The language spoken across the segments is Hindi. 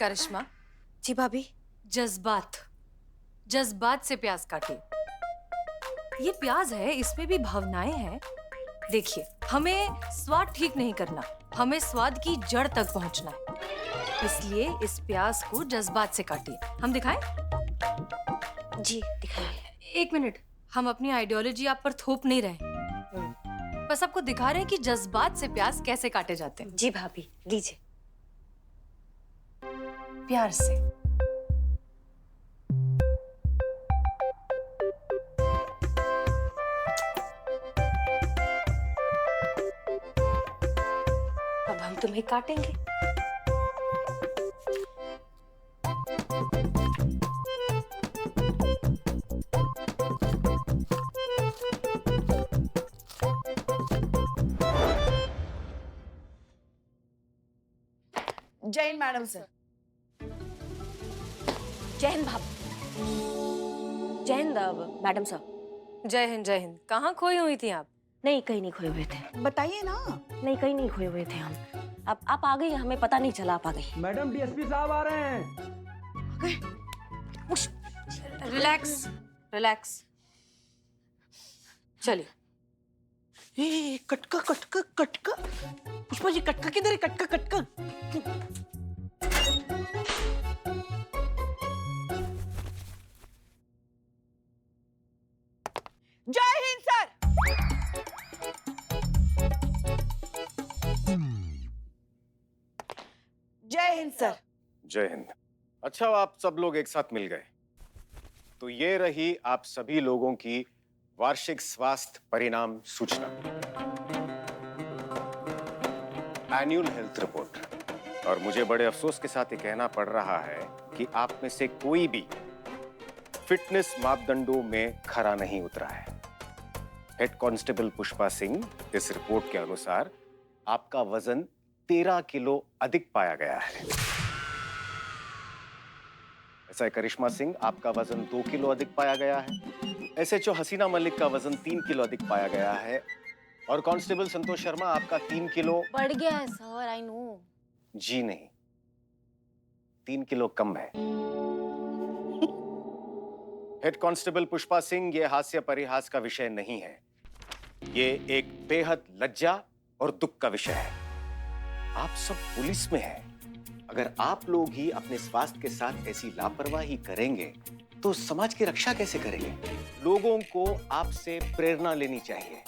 करिश्मा, जी भाभी। जज्बात जज्बात से प्याज काटिए। ये प्याज है, इसमें भी भावनाएं हैं। देखिए, हमें स्वाद ठीक नहीं करना, हमें स्वाद की जड़ तक पहुंचना है। इसलिए इस प्याज को जज्बात से काटिए। हम दिखाएं? जी दिखाइए। एक मिनट, हम अपनी आइडियोलॉजी आप पर थोप नहीं रहे, बस आपको दिखा रहे हैं कि जज्बात से प्याज कैसे काटे जाते हैं। जी भाभी, लीजिए। प्यार से। अब हम तुम्हें काटेंगे। जय हिंद मैडम सर। जय हिंद भाभी। जय हिंद मैडम साहब। जय हिंद, जय हिंद। कहाँ खोई हुई थी आप? नहीं, कहीं नहीं खोए हुए थे। बताइए ना। नहीं, कहीं नहीं खोए हुए थे हम। अब आप आ गई, हमें पता नहीं चला आप आ गई। मैडम डीएसपी साहब आ रहे हैं। Relax, relax. चलिए। ए, कटका कटका कटका। पुष्पा जी, कटका किधर है? कटका कटका। जय हिंद सर। जय हिंद सर। जय हिंद। अच्छा, आप सब लोग एक साथ मिल गए। तो ये रही आप सभी लोगों की वार्षिक स्वास्थ्य परिणाम सूचना, एनुअल हेल्थ रिपोर्ट। और मुझे बड़े अफसोस के साथ ये कहना पड़ रहा है कि आप में से कोई भी फिटनेस मापदंडों में खरा नहीं उतरा है। हेड कांस्टेबल पुष्पा सिंह, इस रिपोर्ट के अनुसार आपका वजन 13 किलो अधिक पाया गया है। ऐसा है करिश्मा सिंह, आपका वजन 2 किलो अधिक पाया गया है। एसएचओ हसीना मलिक का वजन 3 किलो अधिक पाया गया है। और कांस्टेबल संतोष शर्मा, आपका 3 किलो बढ़ गया है सर, आई नो। जी नहीं, 3 किलो कम है। हेड कांस्टेबल पुष्पा सिंह, ये हास्य परिहास का विषय नहीं है। ये एक बेहद लज्जा और दुख का विषय है। आप सब पुलिस में हैं। अगर आप लोग ही अपने स्वास्थ्य के साथ ऐसी लापरवाही करेंगे तो समाज की रक्षा कैसे करेंगे? लोगों को आपसे प्रेरणा लेनी चाहिए,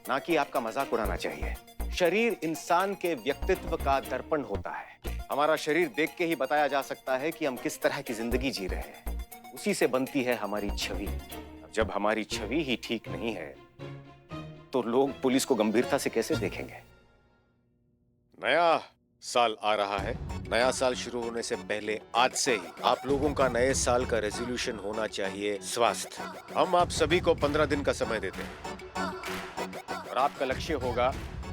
ना कि आपका मजाक उड़ाना चाहिए। शरीर इंसान के व्यक्तित्व का दर्पण होता है। हमारा शरीर देख के ही बताया जा सकता है कि हम किस तरह की जिंदगी जी रहे हैं। उसी से बनती है हमारी छवि। जब हमारी छवि ही ठीक नहीं है तो लोग पुलिस को गंभीरता से कैसे देखेंगे? नया साल आ रहा है। नया साल शुरू होने से पहले आज से ही आप लोगों का नए साल का रेजोल्यूशन होना चाहिए स्वास्थ्य। हम आप सभी को 15 दिन का समय देते हैं और आपका लक्ष्य होगा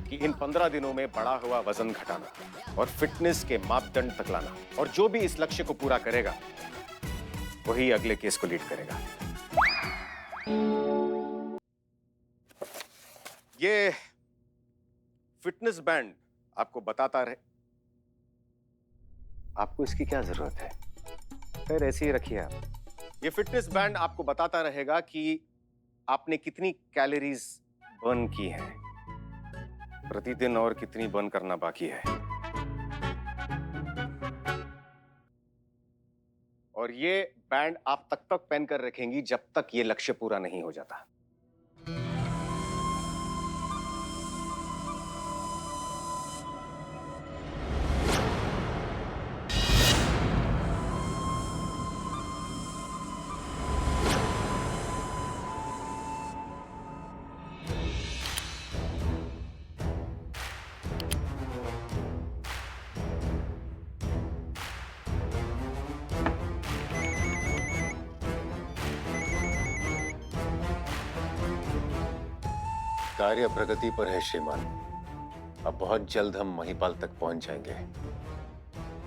कि इन 15 दिनों में बढ़ा हुआ वजन घटाना और फिटनेस के मापदंड तक लाना। और जो भी इस लक्ष्य को पूरा करेगा वही अगले केस को लीड करेगा। ये फिटनेस बैंड आपको बताता रहे। आपको इसकी क्या जरूरत है? खैर, ऐसे ही रखिए आप। ये फिटनेस बैंड आपको बताता रहेगा कि आपने कितनी कैलोरीज बर्न की हैं प्रतिदिन और कितनी बर्न करना बाकी है। और ये बैंड आप तब तक पहन कर रखेंगी जब तक ये लक्ष्य पूरा नहीं हो जाता। कार्य प्रगति पर है श्रीमान। अब बहुत जल्द हम महिपाल तक पहुंच जाएंगे।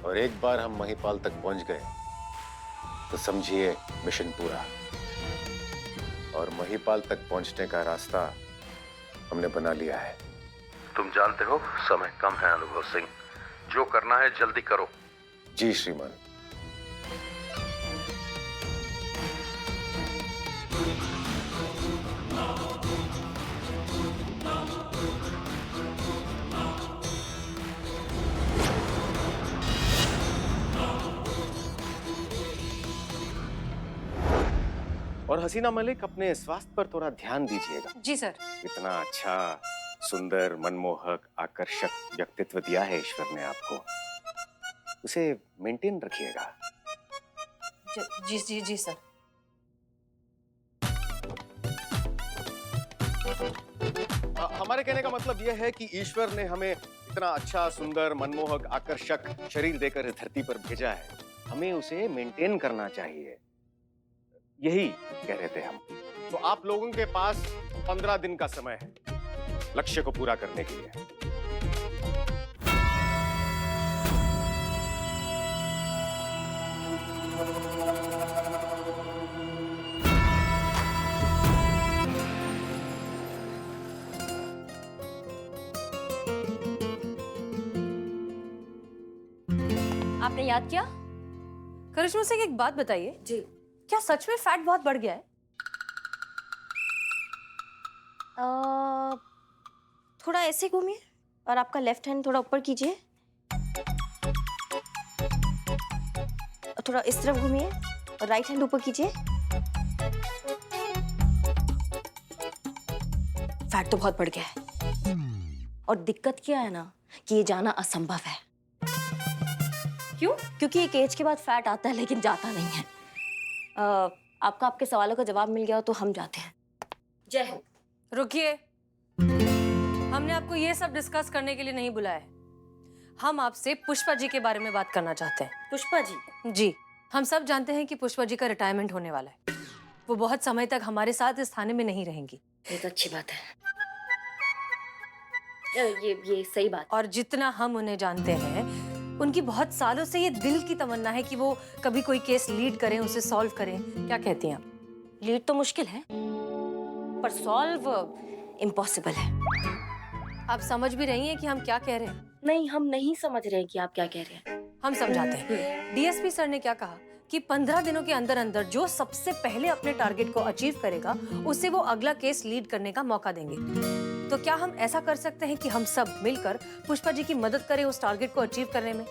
और एक बार हम महिपाल तक पहुंच गए तो समझिए मिशन पूरा। और महिपाल तक पहुंचने का रास्ता हमने बना लिया है। तुम जानते हो समय कम है अनुभव सिंह, जो करना है जल्दी करो। जी श्रीमान। और हसीना मलिक, अपने स्वास्थ्य पर थोड़ा ध्यान दीजिएगा। जी सर। इतना अच्छा, सुंदर, मनमोहक, आकर्षक व्यक्तित्व दिया है ईश्वर ने आपको, उसे मेंटेन रखिएगा। जी जी जी सर। हमारे कहने का मतलब यह है कि ईश्वर ने हमें इतना अच्छा, सुंदर, मनमोहक, आकर्षक शरीर देकर इस धरती पर भेजा है, हमें उसे मेंटेन करना चाहिए, यही कह रहे थे हम। तो आप लोगों के पास 15 दिन का समय है लक्ष्य को पूरा करने के लिए। आपने याद किया? करिश्मा से एक बात बताइए जी। क्या सच में फैट बहुत बढ़ गया है? थोड़ा ऐसे घूमिए और आपका लेफ्ट हैंड थोड़ा ऊपर कीजिए, थोड़ा इस तरफ घूमिए और राइट हैंड ऊपर कीजिए। फैट तो बहुत बढ़ गया है और दिक्कत क्या है ना कि ये जाना असंभव है। क्यों? क्योंकि एक एज के बाद फैट आता है लेकिन जाता नहीं है। आपका आपके सवालों का जवाब मिल गया तो हम जाते हैं। जय हिंद। रुकिए, हमने आपको ये सब डिस्कस करने के लिए नहीं बुलाया है। हम आपसे पुष्पा जी के बारे में बात करना चाहते हैं। पुष्पा जी? जी, हम सब जानते हैं कि पुष्पा जी का रिटायरमेंट होने वाला है। वो बहुत समय तक हमारे साथ इस थाने में नहीं रहेंगी। ये तो अच्छी बात है। ये सही बात। और जितना हम उन्हें जानते हैं, उनकी बहुत सालों से ये दिल की तमन्ना है कि वो कभी कोई केस लीड करें, उसे सॉल्व करें। क्या कहती हैं आप? लीड तो मुश्किल है पर सॉल्व इम्पॉसिबल है। आप समझ भी रही हैं कि हम क्या कह रहे हैं? नहीं, हम नहीं समझ रहे हैं कि आप क्या कह रहे हैं। हम समझाते हैं। डीएसपी सर ने क्या कहा कि 15 दिनों के अंदर अंदर जो सबसे पहले अपने टारगेट को अचीव करेगा, उसे वो अगला केस लीड करने का मौका देंगे। तो क्या हम ऐसा कर सकते हैं कि हम सब मिलकर पुष्पा जी की मदद करें उस टारगेट को अचीव करने में?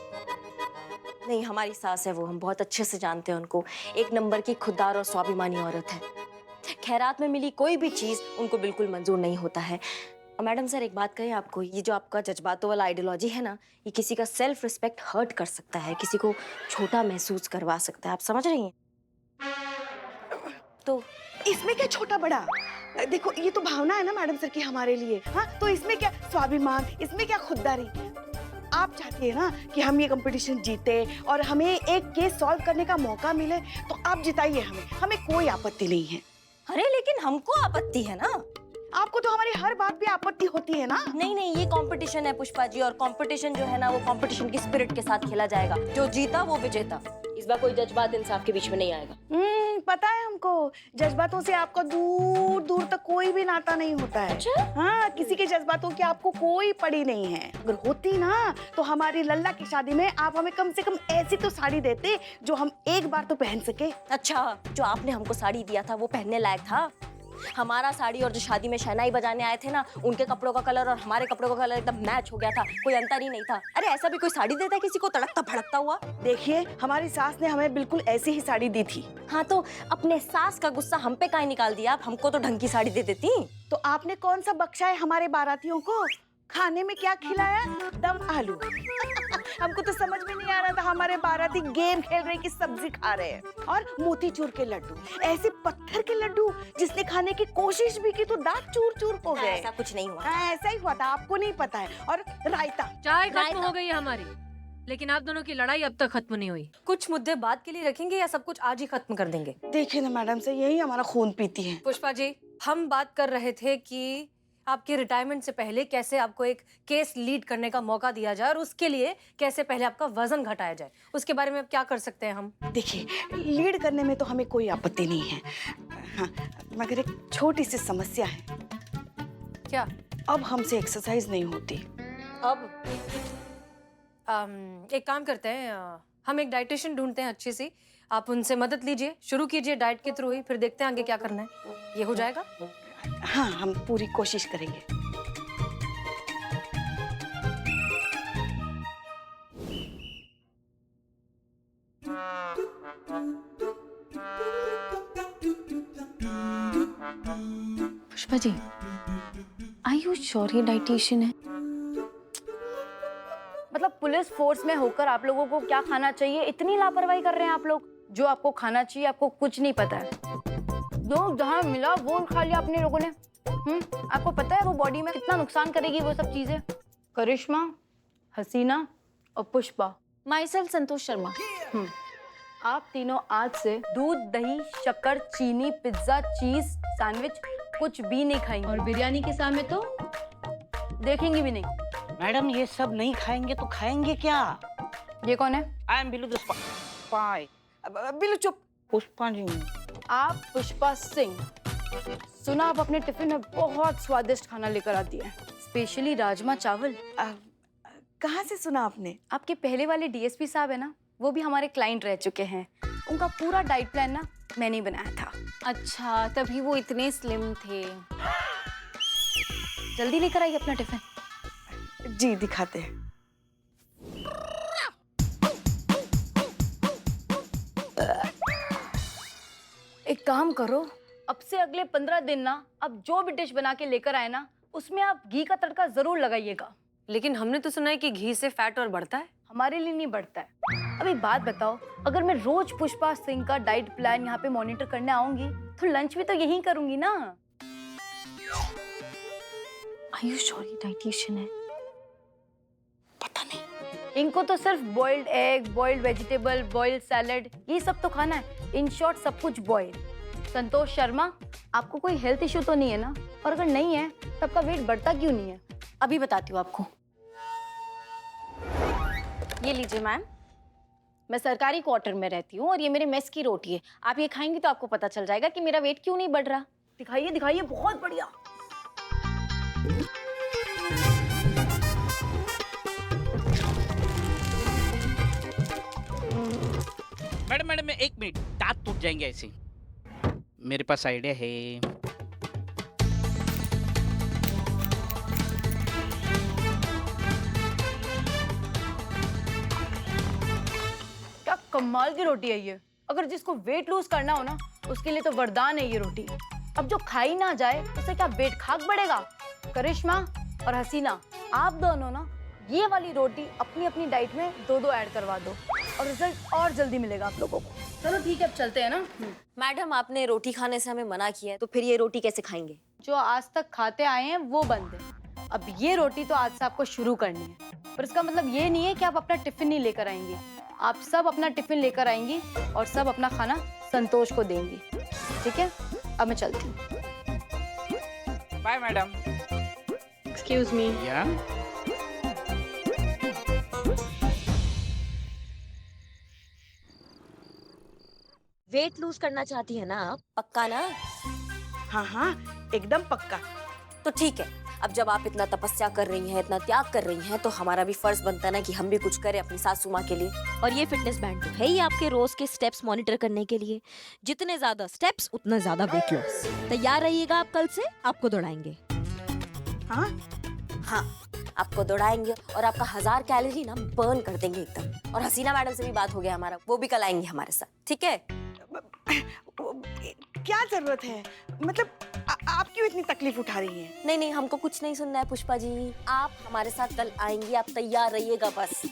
नहीं, हमारी सास है वो, हम बहुत अच्छे से जानते हैं उनको। एक नंबर की खुददार और स्वाभिमानी औरत है। खैरात में मिली कोई भी चीज उनको बिल्कुल मंजूर नहीं होता है। मैडम सर, एक बात कहें आपको, ये जो आपका जज्बातों वाला आइडियोलॉजी है ना, ये किसी का सेल्फ रिस्पेक्ट हर्ट कर सकता है, किसी को छोटा महसूस करवा सकता है। आप समझ रही हैं? तो इसमें क्या छोटा बड़ा? देखो, ये तो भावना है ना मैडम सर की हमारे लिए। हाँ, तो इसमें क्या स्वाभिमान, इसमें क्या खुददारी? आप चाहती है ना कि हम ये कंपटीशन जीते और हमें एक केस सॉल्व करने का मौका मिले, तो आप जिताइए हमें कोई आपत्ति नहीं है। अरे लेकिन हमको आपत्ति है ना। आपको तो हमारी हर बात पे आपत्ति होती है ना। नहीं नहीं, ये कंपटीशन है पुष्पा जी, और कंपटीशन जो है ना वो कंपटीशन की स्पिरिट के साथ खेला जाएगा। जो जीता वो विजेता। इस बार कोई जज्बात इंसाफ के बीच में नहीं आएगा। पता है हमको, जज्बातों से आपका दूर दूर तक कोई भी नाता नहीं होता है। अच्छा? हाँ, किसी के जज्बातों की आपको कोई पड़ी नहीं है। अगर होती ना तो हमारी लल्ला की शादी में आप हमें कम से कम ऐसी तो साड़ी देते जो हम एक बार तो पहन सके। अच्छा, जो आपने हमको साड़ी दिया था वो पहनने लायक था? हमारा साड़ी और जो शादी में शहनाई बजाने आए थे ना, उनके कपड़ों का कलर और हमारे कपड़ों का कलर एकदम मैच हो गया था, कोई अंतर ही नहीं था। अरे ऐसा भी कोई साड़ी देता है किसी को तड़कता भड़कता हुआ? देखिए, हमारी सास ने हमें बिल्कुल ऐसी ही साड़ी दी थी। हाँ, तो अपने सास का गुस्सा हम पे काहे निकाल दिया? आप हमको तो ढंग की साड़ी दे देती। तो आपने कौन सा बख्शा है हमारे बारातियों को? खाने में क्या खिलाया? दम आलू। हमको तो समझ में नहीं आ रहा था हमारे बाराती गेम खेल रहे कि सब्जी खा रहे हैं। और मोतीचूर के लड्डू, ऐसे पत्थर के लड्डू जिसने खाने की कोशिश भी की तो दांत चूर चूर हो गए। ऐसा कुछ नहीं हुआ। हाँ, ऐसा ही हुआ था, आपको नहीं पता है। और रायता। चाय खत्म हो गई है हमारी, लेकिन आप दोनों की लड़ाई अब तक खत्म नहीं हुई। कुछ मुद्दे बात के लिए रखेंगे या सब कुछ आज ही खत्म कर देंगे? देखिए ना मैडम से, यही हमारा खून पीती है। पुष्पा जी, हम बात कर रहे थे कि आपके रिटायरमेंट से पहले कैसे आपको एक केस लीड करने का मौका दिया जाए और उसके लिए कैसे पहले आपका वजन घटाया जाए, उसके बारे में अब क्या कर सकते हैं हम? देखिए, लीड करने में तो हमें कोई आपत्ति नहीं है। हाँ, मगर एक छोटी सी समस्या है। क्या? अब हमसे एक्सरसाइज नहीं होती। अब एक काम करते हैं, हम एक डाइटिशियन ढूंढते हैं अच्छी सी, आप उनसे मदद लीजिए, शुरू कीजिए डाइट के थ्रू ही, फिर देखते हैं आगे क्या करना है। ये हो जाएगा? हाँ, हम पूरी कोशिश करेंगे। Pushpa ji, are you sure ये डाइटिशियन है? मतलब पुलिस फोर्स में होकर आप लोगों को क्या खाना चाहिए इतनी लापरवाही कर रहे हैं आप लोग। जो आपको खाना चाहिए आपको कुछ नहीं पता है। जो जहाँ मिला वो खा लिया अपने लोगों ने। आपको पता है वो बॉडी में कितना नुकसान करेगी वो सब चीजें। करिश्मा, हसीना और पुष्पा, माई सेल्फ संतोष शर्मा। आप तीनों आज से दूध, दही, शक्कर, चीनी, पिज्जा, चीज, सैंडविच कुछ भी नहीं खाएंगे। और बिरयानी के सामने तो देखेंगे भी नहीं। मैडम, ये सब नहीं खाएंगे तो खाएंगे क्या? ये कौन है? I am Billu the spy. Billu चुप। पुष्पा जी। आप पुष्पा सिंह। सुना आप अपने टिफिन में बहुत स्वादिष्ट खाना लेकर आती है, स्पेशली राजमा चावल। कहाँ से सुना आपने? आपके पहले वाले डीएसपी साहब है ना, वो भी हमारे क्लाइंट रह चुके हैं। उनका पूरा डाइट प्लान ना मैंने ही बनाया था। अच्छा, तभी वो इतने स्लिम थे। जल्दी लेकर आइए अपना टिफिन। जी, दिखाते हैं। एक काम करो, अब से अगले 15 दिन ना अब जो भी डिश बना के लेकर आए ना, उसमें आप घी का तड़का जरूर लगाइएगा। लेकिन हमने तो सुना है कि घी से फैट और बढ़ता है। हमारे लिए नहीं बढ़ता है। अब एक बात बताओ, अगर मैं रोज पुष्पा सिंह का डाइट प्लान यहाँ पे मॉनिटर करने आऊंगी तो लंच भी तो यही करूंगी ना। आर यू श्योर ये डाइटिशियन है? पता नहीं। इनको तो सिर्फ boiled egg, boiled vegetable, boiled salad ये सब तो खाना है। इन शॉर्ट सब कुछ बॉइल्ड। संतोष शर्मा, आपको कोई हेल्थ इश्यू तो नहीं है ना? और अगर नहीं है तो आपका वेट बढ़ता क्यों नहीं है? अभी बताती हूँ आपको। ये लीजिए मैम, मैं सरकारी क्वार्टर में रहती हूँ और ये मेरे मेस की रोटी है। आप ये खाएंगी तो आपको पता चल जाएगा कि मेरा वेट क्यों नहीं बढ़ रहा। दिखाइए दिखाइए, बहुत बढ़िया। मैडम एक मिनट, दांत टूट जाएंगे ऐसे। मेरे पास आइडिया है। क्या कमाल की रोटी है ये। अगर जिसको वेट लूज करना हो ना, उसके लिए तो वरदान है ये रोटी। अब जो खाई ना जाए उसे क्या वेट खाक बढ़ेगा? करिश्मा और हसीना, आप दोनों ना ये वाली रोटी अपनी अपनी डाइट में 2-2 ऐड करवा दो और रिजल्ट और जल्दी मिलेगा आप लोगों को। चलो ठीक है, अब चलते हैं ना। मैडम, आपने रोटी खाने से हमें मना किया है, तो फिर ये रोटी कैसे खाएंगे? जो आज तक खाते आए हैं वो बंद है। अब ये रोटी तो आज से आपको शुरू करनी है, पर इसका मतलब ये नहीं है कि आप अपना टिफिन नहीं लेकर आएंगी। आप सब अपना टिफिन लेकर आएंगी और सब अपना खाना संतोष को देंगी, ठीक है? अब मैं चलती हूँ। Bye madam. Excuse me. या वेट लूज करना चाहती है ना आप? पक्का ना? हाँ हाँ, एकदम पक्का। तो ठीक है, अब जब आप इतना तपस्या कर रही हैं, इतना त्याग कर रही हैं, तो हमारा भी फर्ज बनता है ना कि हम भी कुछ करें अपनी सासू माँ के लिए। और ये फिटनेस बैंड तो है ही आपके रोज के स्टेप्स मॉनिटर करने के लिए। जितने ज्यादा स्टेप्स उतना ज्यादा वेट लॉस। तैयार रहिएगा, आप कल से आपको दौड़ाएंगे। हाँ हाँ, आपको दौड़ाएंगे और आपका 1000 कैलोरी ना बर्न कर देंगे एकदम। और हसीना मैडम से भी बात हो गया हमारा, वो भी कल आएंगे हमारे साथ, ठीक है? क्या जरूरत है? मतलब आप क्यों इतनी तकलीफ उठा रही हैं? नहीं नहीं, हमको कुछ नहीं सुनना है पुष्पा जी। आप हमारे साथ कल आएंगी, आप तैयार रहिएगा बस।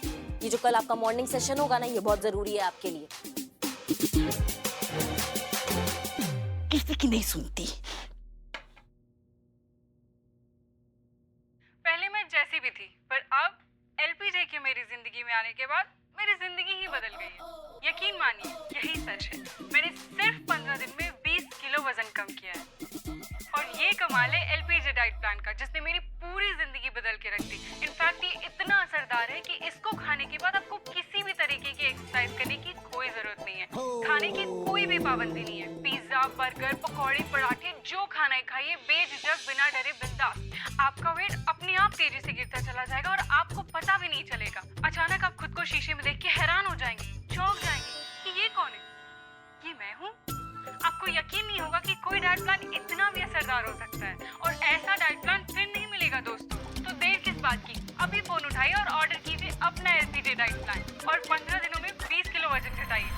ये जो कल आपका मॉर्निंग सेशन होगा ना, ये बहुत जरूरी है आपके लिए। किसी की नहीं सुनती। पहले मैं जैसी भी थी, पर अब एलपीजे के मेरी जिंदगी में आने के बाद मेरी जिंदगी ही बदल गई है। यकीन मानिए, यही सच है। मैंने सिर्फ 15 दिन में 20 किलो वजन कम किया है। और ये कमाल है एलपीजे डाइट प्लान का, जिसने मेरी पूरी जिंदगी बदल के रख दी। इनफैक्ट ये इतना असरदार है कि इसको खाने के बाद आपको किसी भी तरीके की एक्सरसाइज करने की कोई जरूरत नहीं है। खाने की कोई भी पाबंदी नहीं है। पिज्जा, बर्गर, पकौड़े, पराठे, जो खाना है खाइए, बेझिझक, बिना डरे, बिंदास। आपका वेट अपने आप तेजी से गिरता चला जाएगा और आपको पता भी नहीं चलेगा। अचानक आप खुद को शीशे में देख के हैरान हो जाएंगे। डे डाइट प्लान और 15 दिनों में 20 किलो वजन घटाइए।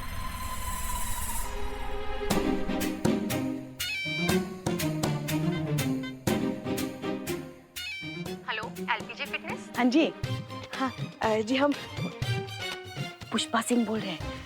Hello, LPG fitness. हाँ जी, हाँ जी, हम पुष्पा सिंह बोल रहे हैं।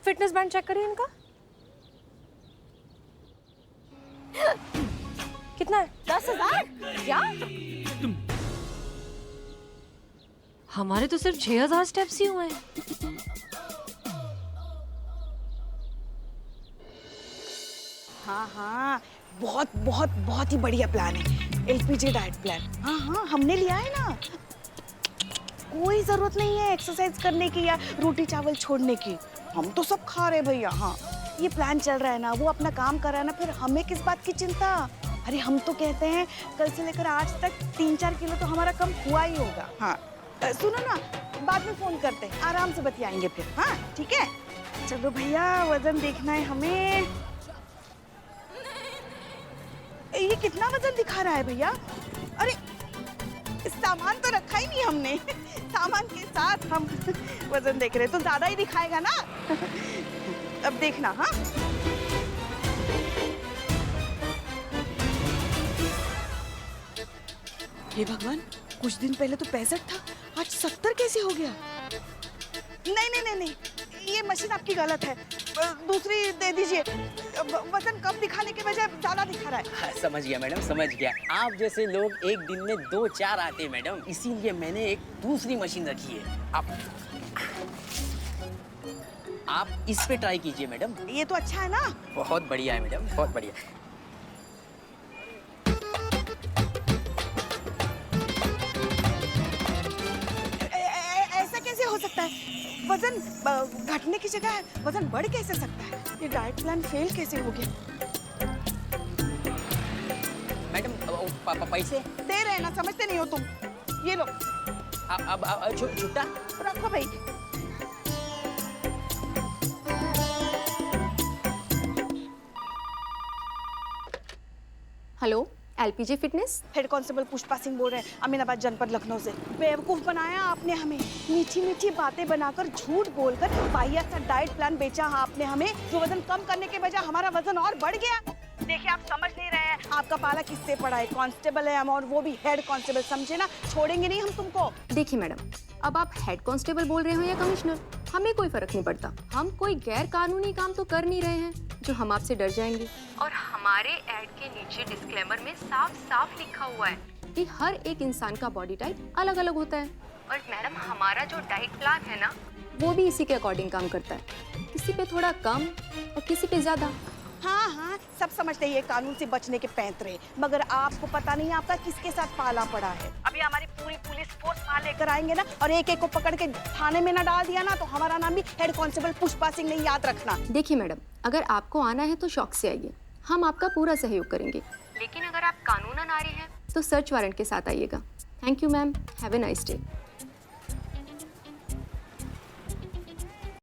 फिटनेस बैंड चेक करिए इनका। कितना है? 10,000? क्या? हमारे तो सिर्फ 6,000 स्टेप्स ही हुए हैं। हाँ हाँ, बहुत बहुत बहुत ही बढ़िया प्लान है, एलपीजी डाइट प्लान। हाँ हाँ, हमने लिया है ना। कोई जरूरत नहीं है एक्सरसाइज करने की या रोटी चावल छोड़ने की। हम तो सब खा रहे भैया। हाँ, ये प्लान चल रहा है ना, वो अपना काम कर रहा है ना, फिर हमें किस बात की चिंता। अरे हम तो कहते हैं कल से लेकर आज तक 3-4 किलो तो हमारा कम हुआ ही होगा। हाँ सुनो ना, बाद में फोन करते हैं, आराम से बतियाएंगे फिर। हाँ ठीक है, चलो भैया, वजन देखना है हमें। ये कितना वजन दिखा रहा है भैया? अरे सामान तो रखा ही नहीं हमने। सामान के साथ हम वजन देख रहे, तो ज्यादा ही दिखाएगा ना। अब देखना। हाँ हे भगवान, कुछ दिन पहले तो 65 था, आज 70 कैसे हो गया? नहीं नहीं नहीं नहीं, ये मशीन आपकी गलत है, दूसरी दे दीजिए। वजन कम दिखाने के बजाय ज्यादा दिखा रहा है। हाँ, समझ गया मैडम, समझ गया। आप जैसे लोग एक दिन में 2-4 आते हैं मैडम, इसीलिए मैंने एक दूसरी मशीन रखी है। आप इस पे ट्राई कीजिए मैडम। ये तो अच्छा है ना? बहुत बढ़िया है मैडम, बहुत बढ़िया। ऐसा कैसे हो सकता है? वजन घटने की जगह वजन बढ़ कैसे सकता है? ये डाइट प्लान फेल कैसे हो गया? मैडम पैसे दे रहे हैं ना, समझते नहीं हो तुम। ये लो। अब छुट्टा रखो भाई। Hello, LPG fitness. Head constable Pushpa Singh बोल रहे हैं, अमीनाबाद जनपद लखनऊ से। बेवकूफ बनाया आपने हमें, मीठी मीठी बातें बनाकर, झूठ बोलकर वाहियात सा डाइट प्लान बेचा आपने हमें, जो वजन कम करने के बजाय हमारा वजन और बढ़ गया। देखिए, आप समझ नहीं रहे हैं, आपका पाला किससे पड़ा है। कांस्टेबल है हम, और वो भी हेड कांस्टेबल, समझे ना? छोड़ेंगे नहीं हम तुमको। देखिए मैडम, अब आप हेड कांस्टेबल बोल रहे हो या कमिश्नर, हमें कोई फर्क नहीं पड़ता। हम कोई गैर कानूनी काम तो कर नहीं रहे हैं जो हम आपसे डर जाएंगे। और हमारे ऐड के नीचे डिस्क्लेमर में साफ साफ लिखा हुआ है कि हर एक इंसान का बॉडी टाइप अलग अलग होता है। और मैडम, हमारा जो डाइट प्लान है ना, वो भी इसी के अकॉर्डिंग काम करता है। किसी पे थोड़ा कम और किसी पे ज्यादा। हाँ हाँ, सब समझते हैं ये कानून से बचने के पैंतरे, मगर आपको पता नहीं आपका किसके साथ पाला पड़ा है। अभी हमारी पूरी पुलिस फोर्स वहाँ लेकर आएंगे ना, और एक एक को पकड़ के थाने में ना डाल दिया ना, तो हमारा नाम भी हेड कांस्टेबल पुष्पा सिंह नहीं, याद रखना। देखिए मैडम, अगर आपको आना है तो शौक से आइए, हम आपका पूरा सहयोग करेंगे। लेकिन अगर आप कानूनन आ रही हैं तो सर्च वारंट के साथ आइएगा। Thank you ma'am, have a nice day.